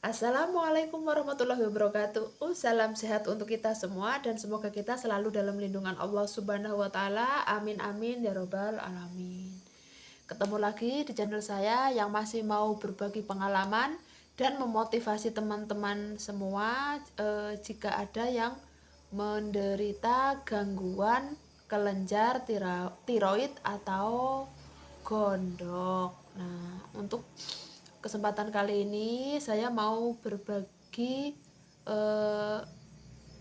Assalamualaikum warahmatullahi wabarakatuh. Salam sehat untuk kita semua dan semoga kita selalu dalam lindungan Allah Subhanahu wa taala. Amin amin ya robbal alamin. Ketemu lagi di channel saya yang masih mau berbagi pengalaman dan memotivasi teman-teman semua jika ada yang menderita gangguan kelenjar tiroid atau gondok. Nah, untuk kesempatan kali ini saya mau berbagi eh,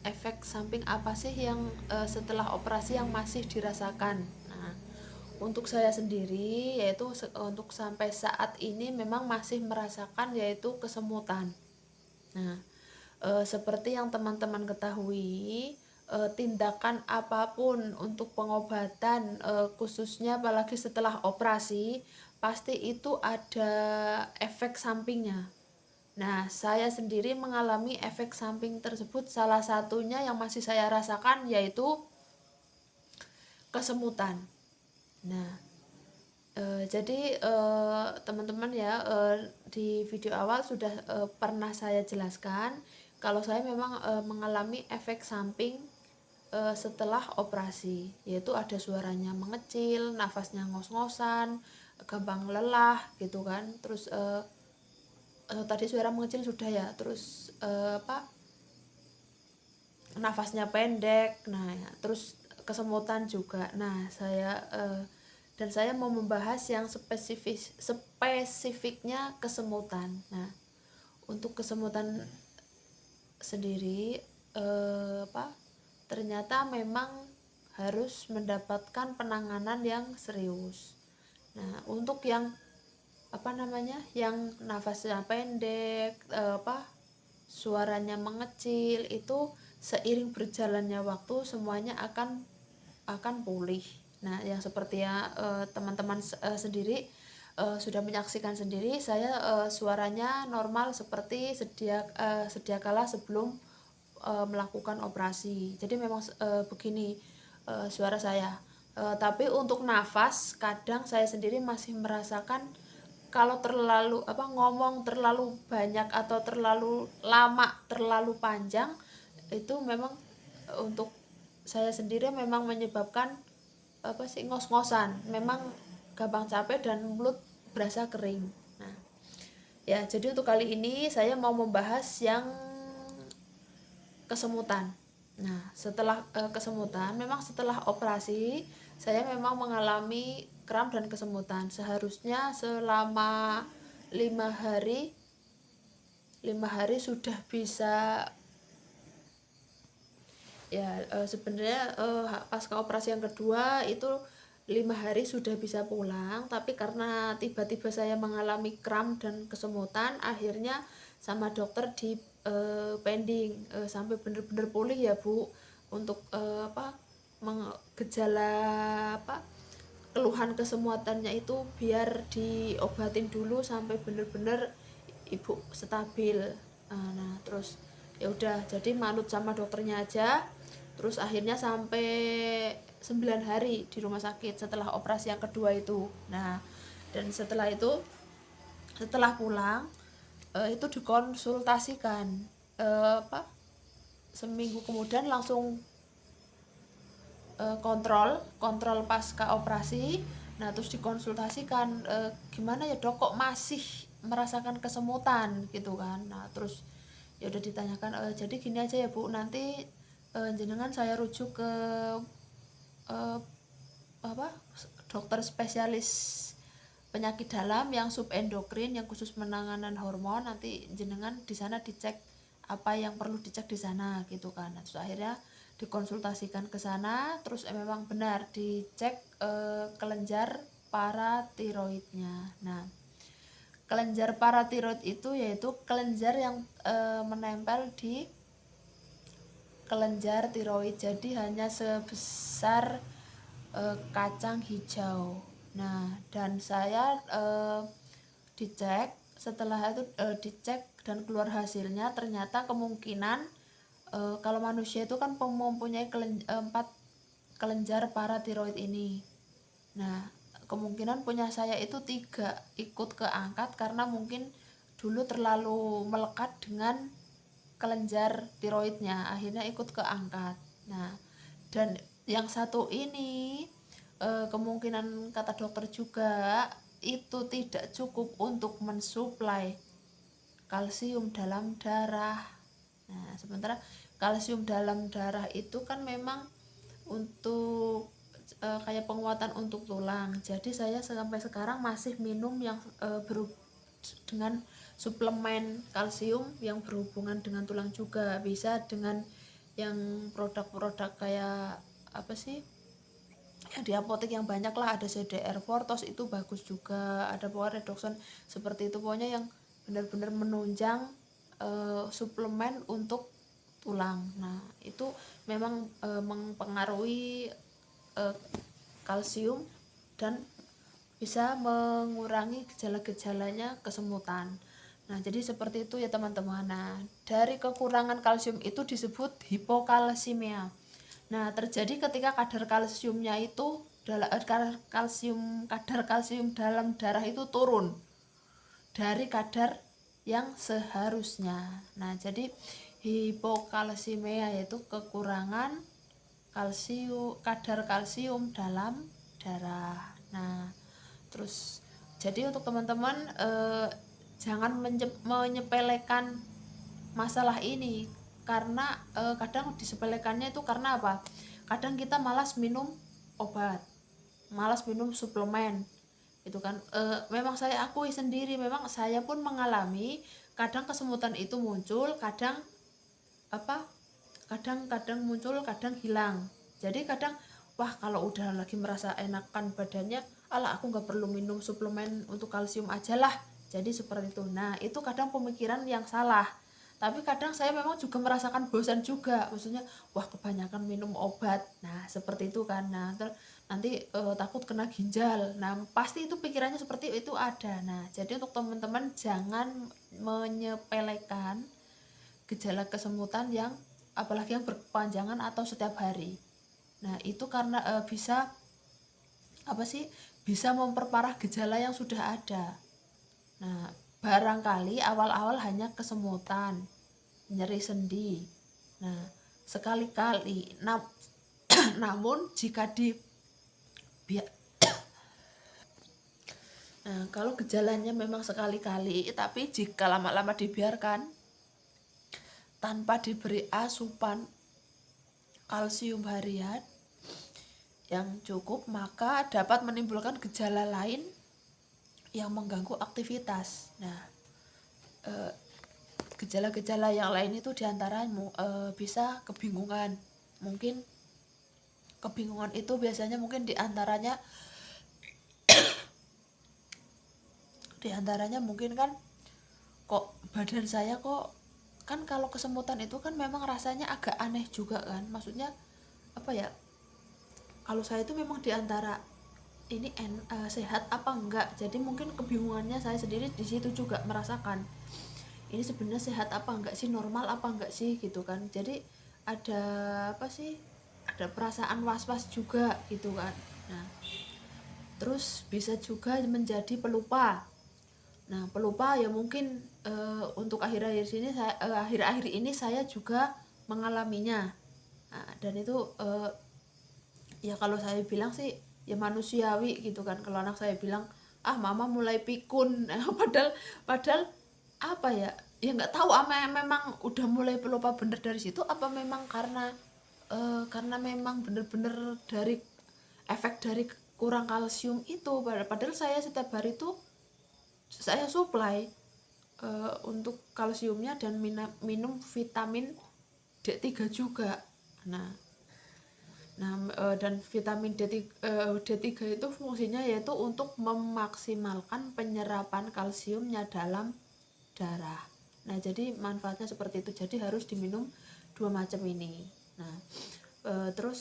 efek samping apa sih yang setelah operasi yang masih dirasakan. Nah, untuk saya sendiri yaitu untuk sampai saat ini memang masih merasakan yaitu kesemutan. Nah, seperti yang teman-teman ketahui, tindakan apapun untuk pengobatan, khususnya apalagi setelah operasi, pasti itu ada efek sampingnya. Nah, saya sendiri mengalami efek samping tersebut, salah satunya yang masih saya rasakan yaitu kesemutan. Nah, jadi teman-teman ya, di video awal sudah pernah saya jelaskan kalau saya memang mengalami efek samping setelah operasi, yaitu ada suaranya mengecil, nafasnya ngos-ngosan, gampang lelah gitu kan. Terus tadi suara mengecil sudah ya, terus nafasnya pendek. Nah, ya, terus kesemutan juga. Nah, saya mau membahas yang spesifiknya kesemutan. Nah, untuk kesemutan sendiri ternyata memang harus mendapatkan penanganan yang serius. Nah, untuk yang yang nafasnya pendek, suaranya mengecil, itu seiring berjalannya waktu semuanya akan pulih. Nah, yang seperti ya teman-teman sendiri sudah menyaksikan sendiri, saya suaranya normal seperti sedia kala sebelum melakukan operasi. Jadi memang begini suara saya. Tapi untuk nafas kadang saya sendiri masih merasakan kalau terlalu ngomong terlalu banyak atau terlalu lama, terlalu panjang, itu memang untuk saya sendiri memang menyebabkan ngos-ngosan, memang gampang capek dan mulut berasa kering. Nah, ya, jadi untuk kali ini saya mau membahas yang kesemutan. Nah, setelah kesemutan, memang setelah operasi saya memang mengalami kram dan kesemutan. Seharusnya selama 5 hari 5 hari sudah bisa ya. Sebenarnya pasca operasi yang kedua itu 5 hari sudah bisa pulang, tapi karena tiba-tiba saya mengalami kram dan kesemutan, akhirnya sama dokter di pending sampai benar-benar pulih ya Bu, untuk gejala keluhan kesemutannya itu biar diobatin dulu sampai benar-benar ibu stabil. Nah, terus ya udah, jadi manut sama dokternya aja. Terus akhirnya sampai 9 hari di rumah sakit setelah operasi yang kedua itu. Nah, dan setelah pulang itu dikonsultasikan, seminggu kemudian langsung kontrol pasca operasi. Nah, terus dikonsultasikan, gimana ya dok, kok masih merasakan kesemutan gitu kan. Nah, terus ya udah ditanyakan, jadi gini aja ya Bu, nanti jenengan saya rujuk ke eh, dokter spesialis penyakit dalam yang subendokrin yang khusus penanganan hormon. Nanti jenengan di sana dicek apa yang perlu dicek di sana gitu kan. Nah, terus akhirnya dikonsultasikan ke sana, terus memang benar dicek kelenjar paratiroidnya. Nah, kelenjar paratiroid itu yaitu kelenjar yang menempel di kelenjar tiroid, jadi hanya sebesar kacang hijau. Nah, dan saya dicek, setelah itu dicek dan keluar hasilnya, ternyata kemungkinan kalau manusia itu kan mempunyai 4 kelenjar paratiroid ini. Nah, kemungkinan punya saya itu 3 ikut keangkat karena mungkin dulu terlalu melekat dengan kelenjar tiroidnya, akhirnya ikut keangkat. Nah, dan yang satu ini kemungkinan kata dokter juga itu tidak cukup untuk mensuplai kalsium dalam darah. Nah, sementara kalsium dalam darah itu kan memang untuk kayak penguatan untuk tulang. Jadi saya sampai sekarang masih minum yang dengan suplemen kalsium yang berhubungan dengan tulang juga. Bisa dengan yang produk-produk kayak apa sih, yang di apotek yang banyak lah, ada CDR Fortos itu bagus juga, ada Power Redoxon seperti itu, pokoknya yang benar-benar menunjang suplemen untuk tulang. Nah itu memang mempengaruhi kalsium dan bisa mengurangi gejala-gejalanya kesemutan. Nah jadi seperti itu ya teman-teman. Nah dari kekurangan kalsium itu disebut hipokalsemia. Nah terjadi ketika kadar kalsiumnya itu kadar kalsium dalam darah itu turun dari kadar yang seharusnya. Nah jadi hipokalsemia yaitu kekurangan kadar kalsium dalam darah. Nah terus jadi untuk teman-teman jangan menyepelekan masalah ini, karena kadang disepelekannya itu karena apa, kadang kita malas minum obat, malas minum suplemen itu kan. Memang saya akui sendiri, memang saya pun mengalami kadang kesemutan itu muncul, kadang kadang muncul, kadang hilang. Jadi kadang wah kalau udah lagi merasa enakan badannya, alah aku nggak perlu minum suplemen untuk kalsium aja lah, jadi seperti itu. Nah itu kadang pemikiran yang salah, tapi kadang saya memang juga merasakan bosan juga, maksudnya wah kebanyakan minum obat, nah seperti itu kan. Nah nanti takut kena ginjal, nah pasti itu pikirannya seperti itu ada. Nah jadi untuk teman-teman jangan menyepelekan gejala kesemutan yang apalagi yang berkepanjangan atau setiap hari. Nah itu karena bisa bisa memperparah gejala yang sudah ada. Nah barangkali awal-awal hanya kesemutan, nyeri sendi, nah sekali-kali namun jika nah kalau gejalanya memang sekali-kali, tapi jika lama-lama dibiarkan tanpa diberi asupan kalsium harian yang cukup, maka dapat menimbulkan gejala lain yang mengganggu aktivitas. Nah gejala-gejala yang lain itu diantaranya bisa kebingungan. Mungkin kebingungan itu biasanya mungkin diantaranya mungkin kan, kok badan saya kok, kan kalau kesemutan itu kan memang rasanya agak aneh juga kan, maksudnya apa ya, kalau saya itu memang diantara ini sehat apa enggak, jadi mungkin kebingungannya saya sendiri di situ juga merasakan, ini sebenarnya sehat apa enggak sih, normal apa enggak sih gitu kan. Jadi ada ada perasaan was-was juga gitu kan. Nah terus bisa juga menjadi pelupa. Nah pelupa ya mungkin untuk akhir-akhir ini saya juga mengalaminya. Nah, dan itu ya kalau saya bilang sih ya manusiawi gitu kan. Kalau anak saya bilang mama mulai pikun, padahal apa ya nggak tahu, memang udah mulai pelupa bener dari situ, apa memang karena memang bener-bener dari efek dari kurang kalsium itu. Padahal saya setiap hari tuh saya supply untuk kalsiumnya dan minum vitamin D3 juga. Nah dan vitamin D3 itu fungsinya yaitu untuk memaksimalkan penyerapan kalsiumnya dalam darah. Nah jadi manfaatnya seperti itu, jadi harus diminum dua macam ini. Nah terus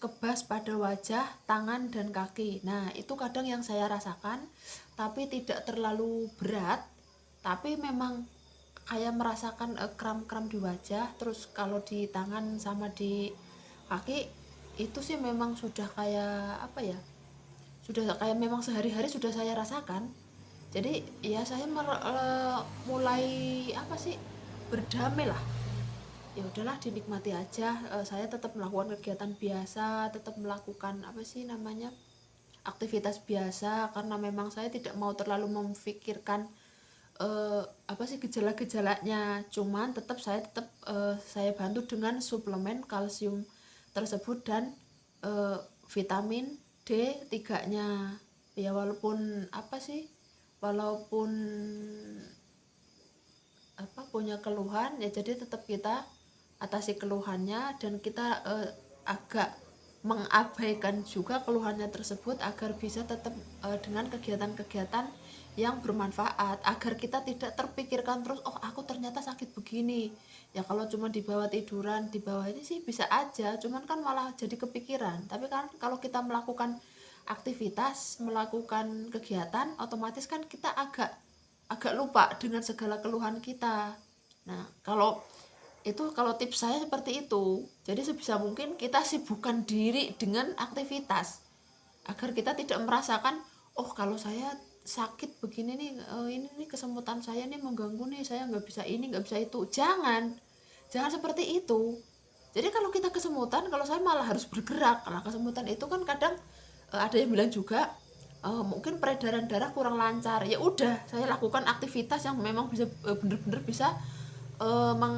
kebas pada wajah, tangan dan kaki. Nah itu kadang yang saya rasakan, tapi tidak terlalu berat, tapi memang kayak merasakan kram-kram di wajah. Terus kalau di tangan sama di kaki itu sih memang sudah kayak sudah kayak memang sehari-hari sudah saya rasakan. Jadi ya saya mulai apa sih, berdamai lah. Ya udahlah dinikmati aja, saya tetap melakukan kegiatan biasa, tetap melakukan apa sih namanya, aktivitas biasa, karena memang saya tidak mau terlalu memikirkan apa sih gejala-gejalanya. Cuman saya bantu dengan suplemen kalsium tersebut dan vitamin D3-nya. Ya walaupun apa sih, walaupun apa punya keluhan ya, jadi tetap kita atasi keluhannya, dan kita agak mengabaikan juga keluhannya tersebut agar bisa tetap dengan kegiatan-kegiatan yang bermanfaat, agar kita tidak terpikirkan terus, oh aku ternyata sakit begini. Ya kalau cuma di bawah tiduran, di bawah ini sih bisa aja, cuman kan malah jadi kepikiran. Tapi kan kalau kita melakukan aktivitas, melakukan kegiatan, otomatis kan kita agak agak lupa dengan segala keluhan kita. Nah, kalau tips saya seperti itu. Jadi sebisa mungkin kita sibukkan diri dengan aktivitas agar kita tidak merasakan, oh kalau saya sakit begini nih, ini kesemutan saya nih mengganggu nih, saya nggak bisa ini, nggak bisa itu. Jangan seperti itu. Jadi kalau kita kesemutan, kalau saya malah harus bergerak. Karena kesemutan itu kan kadang ada yang bilang juga mungkin peredaran darah kurang lancar. Ya udah, saya lakukan aktivitas yang memang bisa bener-bener bisa eh, meng,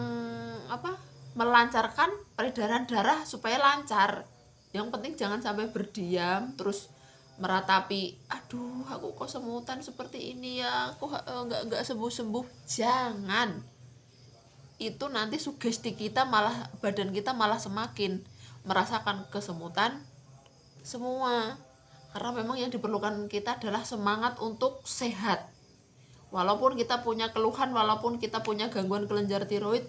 melancarkan peredaran darah supaya lancar. Yang penting jangan sampai berdiam terus meratapi, aduh aku kok semutan seperti ini ya, kok nggak sembuh-sembuh. Jangan, itu nanti sugesti kita, malah badan kita malah semakin merasakan kesemutan semua. Karena memang yang diperlukan kita adalah semangat untuk sehat. Walaupun kita punya keluhan, walaupun kita punya gangguan kelenjar tiroid,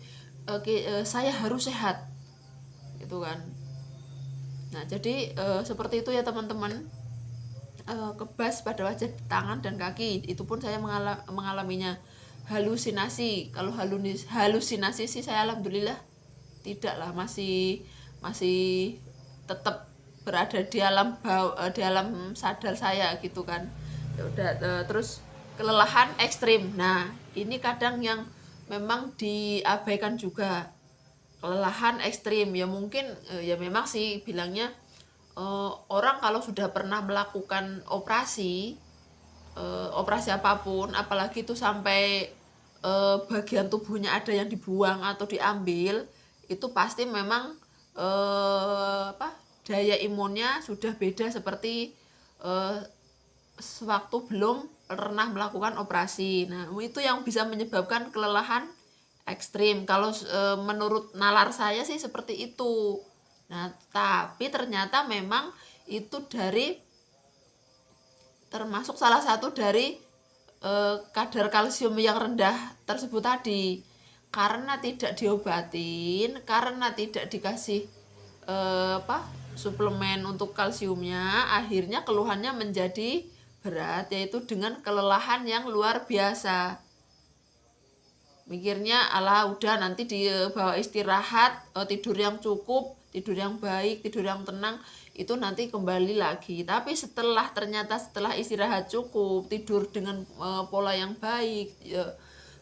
saya harus sehat, gitu kan. Nah jadi seperti itu ya teman-teman. Kebas pada wajah, tangan dan kaki, itu pun saya mengalaminya. Halusinasi, kalau halusinasi sih saya alhamdulillah tidak lah, masih masih tetap berada di alam sadar saya, gitu kan. Ya udah, terus kelelahan ekstrim. Nah ini kadang yang memang diabaikan juga, kelelahan ekstrim. Ya mungkin ya memang sih bilangnya, orang kalau sudah pernah melakukan operasi apapun, apalagi itu sampai bagian tubuhnya ada yang dibuang atau diambil, itu pasti memang daya imunnya sudah beda seperti sewaktu belum pernah melakukan operasi. Nah itu yang bisa menyebabkan kelelahan ekstrim. Kalau menurut nalar saya sih seperti itu. Nah tapi ternyata memang itu termasuk salah satu dari kadar kalsium yang rendah tersebut tadi. Karena tidak diobatin, karena tidak dikasih suplemen untuk kalsiumnya, akhirnya keluhannya menjadi berat, yaitu dengan kelelahan yang luar biasa. Mikirnya alah udah nanti dibawa istirahat, tidur yang cukup, tidur yang baik, tidur yang tenang, itu nanti kembali lagi. Tapi ternyata setelah istirahat cukup, tidur dengan pola yang baik,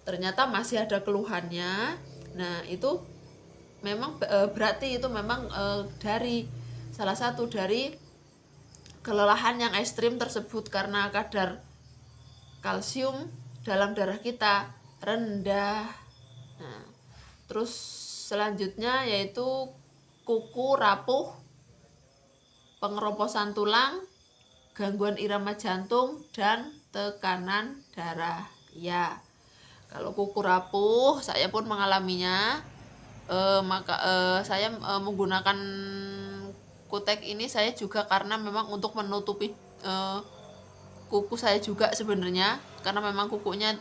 ternyata masih ada keluhannya. Nah itu memang berarti itu memang dari salah satu dari kelelahan yang ekstrim tersebut, karena kadar kalsium dalam darah kita rendah. Nah, terus selanjutnya yaitu kuku rapuh, pengeroposan tulang, gangguan irama jantung, dan tekanan darah. Ya, kalau kuku rapuh saya pun mengalaminya. Saya menggunakan kutek ini saya juga karena memang untuk menutupi kuku saya juga sebenarnya, karena memang kukunya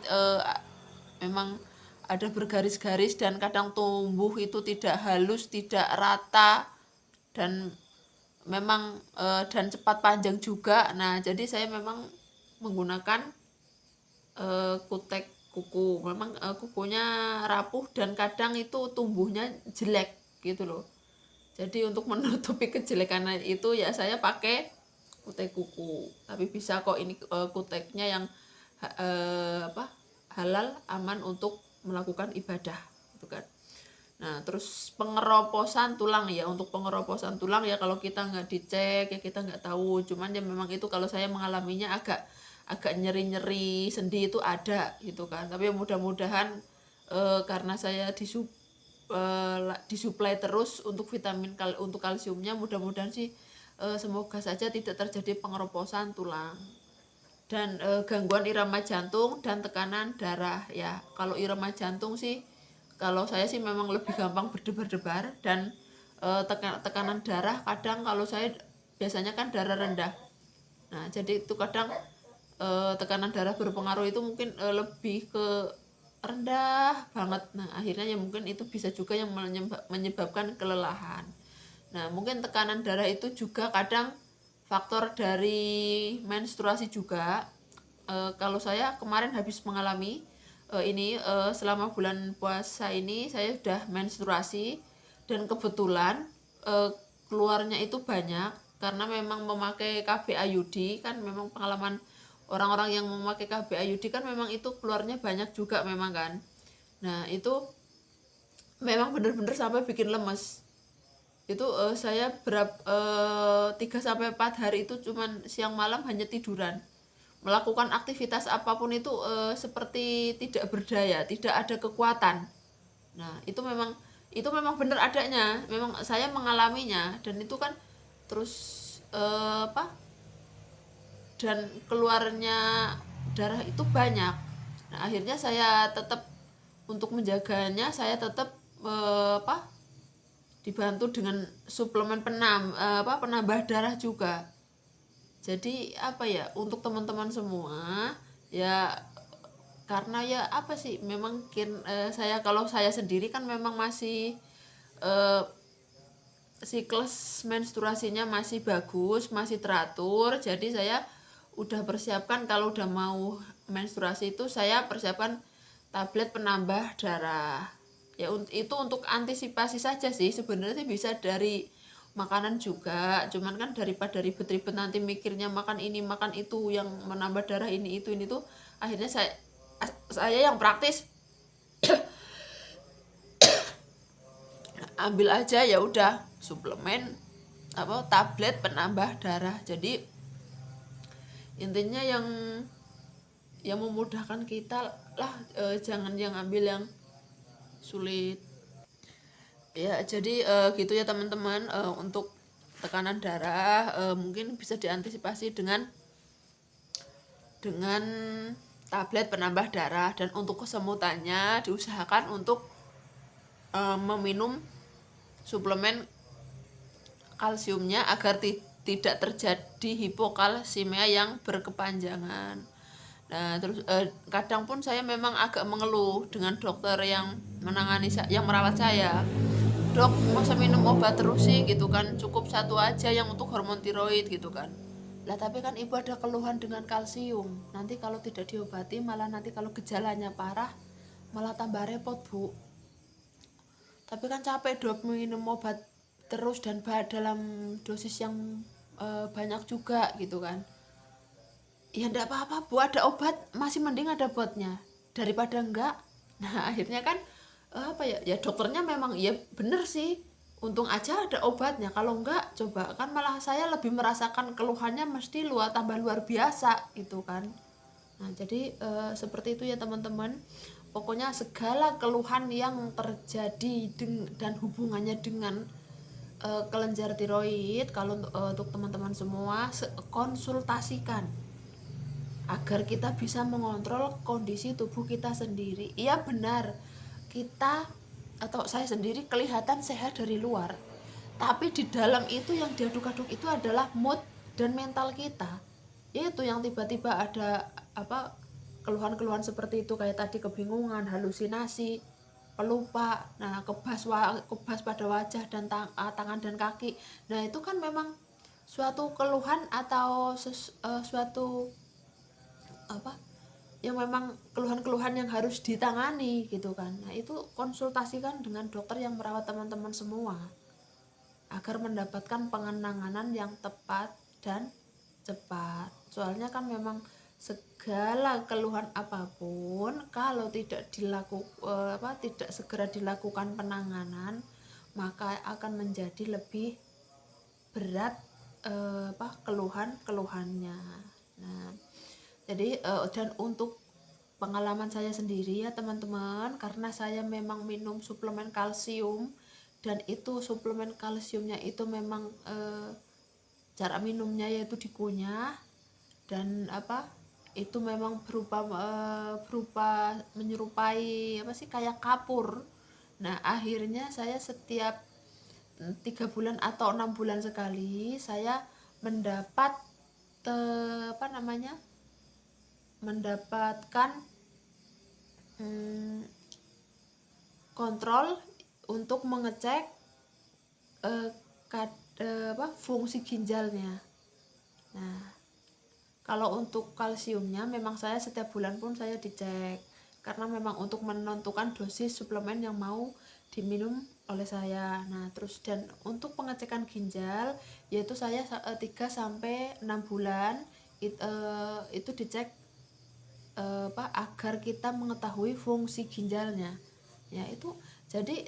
memang ada bergaris-garis dan kadang tumbuh itu tidak halus, tidak rata, dan memang dan cepat panjang juga. Nah jadi saya memang menggunakan kutek kuku. Memang kukunya rapuh dan kadang itu tumbuhnya jelek gitu loh. Jadi untuk menutupi kejelekan itu ya saya pakai kutek kuku. Tapi bisa kok ini kuteknya yang apa, halal, aman untuk melakukan ibadah gitu kan. Nah terus pengeroposan tulang ya, untuk pengeroposan tulang ya kalau kita nggak dicek ya kita nggak tahu, cuman ya memang itu kalau saya mengalaminya agak nyeri-nyeri sendi itu ada gitu kan. Tapi mudah-mudahan karena saya disuplai terus untuk vitamin untuk kalsiumnya, mudah-mudahan sih semoga saja tidak terjadi pengeroposan tulang dan gangguan irama jantung dan tekanan darah ya. Kalau irama jantung sih kalau saya sih memang lebih gampang berdebar-debar, dan tekanan darah kadang kalau saya biasanya kan darah rendah. Nah jadi itu kadang tekanan darah berpengaruh itu mungkin lebih ke rendah banget. Nah akhirnya ya mungkin itu bisa juga yang menyebabkan kelelahan. Nah mungkin tekanan darah itu juga kadang faktor dari menstruasi juga. Kalau saya kemarin habis mengalami ini selama bulan puasa ini saya sudah menstruasi, dan kebetulan keluarnya itu banyak karena memang memakai KB IUD kan. Memang pengalaman orang-orang yang memakai KB IUD kan memang itu keluarnya banyak juga memang kan. Nah itu memang bener-bener sampai bikin lemes. Itu saya 3-4 hari itu cuman siang malam hanya tiduran. Melakukan aktivitas apapun itu seperti tidak berdaya, tidak ada kekuatan. Nah itu memang benar adanya, memang saya mengalaminya, dan itu kan terus apa, dan keluarnya darah itu banyak. Nah akhirnya saya tetap untuk menjaganya, saya tetap apa, dibantu dengan suplemen penambah darah juga. Jadi apa ya, untuk teman-teman semua ya, karena ya apa sih, memang saya kalau saya sendiri kan memang masih eh, siklus menstruasinya masih bagus, masih teratur. Jadi saya udah persiapkan kalau udah mau menstruasi itu saya persiapkan tablet penambah darah. Ya itu untuk antisipasi saja sih, sebenarnya bisa dari makanan juga, cuman kan daripada ribet-ribet nanti mikirnya makan ini makan itu yang menambah darah ini itu tuh, akhirnya saya yang praktis ambil aja ya udah suplemen apa, tablet penambah darah. Jadi intinya yang memudahkan kita lah, jangan yang ambil yang sulit ya. Jadi gitu ya teman-teman, untuk tekanan darah mungkin bisa diantisipasi dengan tablet penambah darah, dan untuk kesemutannya diusahakan untuk meminum suplemen kalsiumnya agar tidak terjadi hipokalsemia yang berkepanjangan. Nah terus kadang pun saya memang agak mengeluh dengan dokter yang merawat saya. Dok, masa minum obat terus sih gitu kan, cukup satu aja yang untuk hormon tiroid gitu kan. Lah tapi kan ibu ada keluhan dengan kalsium, nanti kalau tidak diobati malah nanti kalau gejalanya parah malah tambah repot bu. Tapi kan capek dok minum obat terus dan dalam dosis yang banyak juga gitu kan. Ya enggak apa-apa bu, ada obat masih mending ada obatnya daripada enggak. Nah akhirnya kan apa ya, ya dokternya memang ya bener sih, untung aja ada obatnya, kalau enggak coba kan malah saya lebih merasakan keluhannya mesti tambah luar biasa gitu kan. Nah jadi seperti itu ya teman-teman, pokoknya segala keluhan yang terjadi dan hubungannya dengan kelenjar tiroid, kalau untuk teman-teman semua konsultasikan agar kita bisa mengontrol kondisi tubuh kita sendiri. Iya benar, kita atau saya sendiri kelihatan sehat dari luar, tapi di dalam itu yang diaduk-aduk itu adalah mood dan mental kita. Itu yang tiba-tiba ada apa, keluhan-keluhan seperti itu, kayak tadi kebingungan, halusinasi, pelupa, nah kebas pada wajah dan tangan dan kaki. Nah itu kan memang suatu keluhan atau suatu apa yang memang keluhan-keluhan yang harus ditangani gitu kan. Nah itu konsultasikan dengan dokter yang merawat teman-teman semua agar mendapatkan penanganan yang tepat dan cepat. Soalnya kan memang segala keluhan apapun kalau tidak segera dilakukan penanganan, maka akan menjadi lebih berat keluhan-keluhannya. Nah, jadi dan untuk pengalaman saya sendiri ya teman-teman, karena saya memang minum suplemen kalsium, dan itu suplemen kalsiumnya itu memang cara minumnya yaitu dikunyah, dan itu memang berupa menyerupai kayak kapur. Nah, akhirnya saya setiap 3 bulan atau 6 bulan sekali saya mendapat mendapatkan kontrol untuk mengecek fungsi ginjalnya. Nah, kalau untuk kalsiumnya memang saya setiap bulan pun saya dicek, karena memang untuk menentukan dosis suplemen yang mau diminum oleh saya. Nah, terus dan untuk pengecekan ginjal yaitu saya 3-6 bulan itu dicek agar kita mengetahui fungsi ginjalnya. Ya itu jadi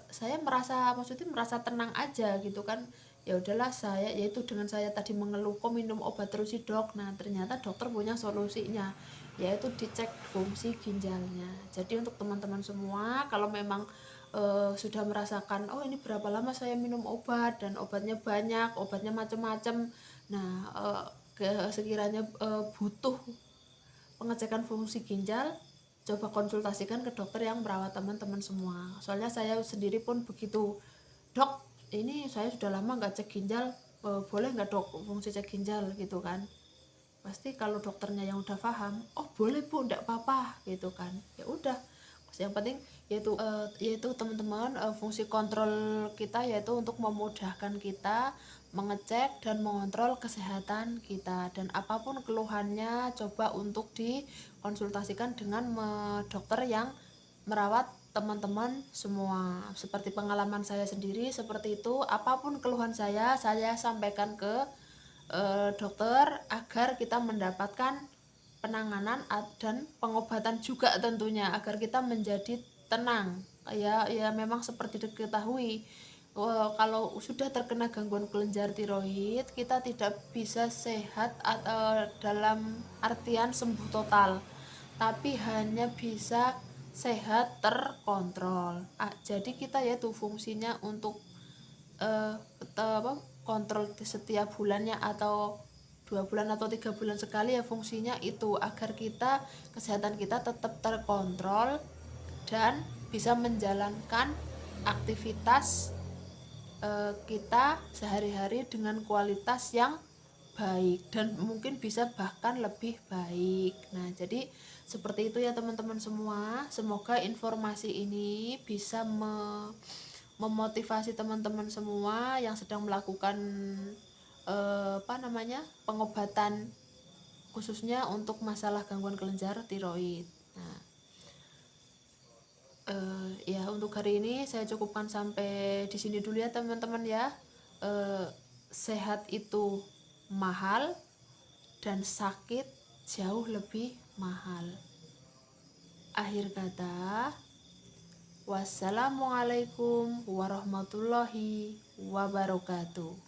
saya merasa tenang aja gitu kan. Ya udahlah, saya yaitu dengan saya tadi mengeluh kok minum obat terus sih dok. Nah, ternyata dokter punya solusinya, yaitu dicek fungsi ginjalnya. Jadi untuk teman-teman semua, kalau memang sudah merasakan oh ini berapa lama saya minum obat dan obatnya banyak, obatnya macam-macam, nah sekiranya butuh pengecekan fungsi ginjal, coba konsultasikan ke dokter yang merawat teman-teman semua. Soalnya saya sendiri pun begitu, dok ini saya sudah lama nggak cek ginjal, boleh nggak dok fungsi cek ginjal gitu kan. Pasti kalau dokternya yang udah paham, oh boleh bu, nggak apa-apa gitu kan. Ya udah, yang penting yaitu teman-teman, fungsi kontrol kita yaitu untuk memudahkan kita mengecek dan mengontrol kesehatan kita, dan apapun keluhannya coba untuk dikonsultasikan dengan dokter yang merawat teman-teman semua. Seperti pengalaman saya sendiri seperti itu, apapun keluhan saya sampaikan ke dokter agar kita mendapatkan penanganan dan pengobatan juga tentunya, agar kita menjadi tenang. Ya memang seperti diketahui, kalau sudah terkena gangguan kelenjar tiroid, kita tidak bisa sehat dalam artian sembuh total, tapi hanya bisa sehat terkontrol. Jadi kita yaitu fungsinya untuk kontrol setiap bulannya atau 2 bulan atau 3 bulan sekali, ya fungsinya itu agar kesehatan kita tetap terkontrol dan bisa menjalankan aktivitas kita sehari-hari dengan kualitas yang baik dan mungkin bisa bahkan lebih baik. Nah, jadi seperti itu ya teman-teman semua. Semoga informasi ini bisa memotivasi teman-teman semua yang sedang melakukan pengobatan khususnya untuk masalah gangguan kelenjar tiroid. Nah, ya untuk hari ini saya cukupkan sampai di sini dulu ya teman-teman ya. Sehat itu mahal dan sakit jauh lebih mahal. Akhir kata, wassalamualaikum warahmatullahi wabarakatuh.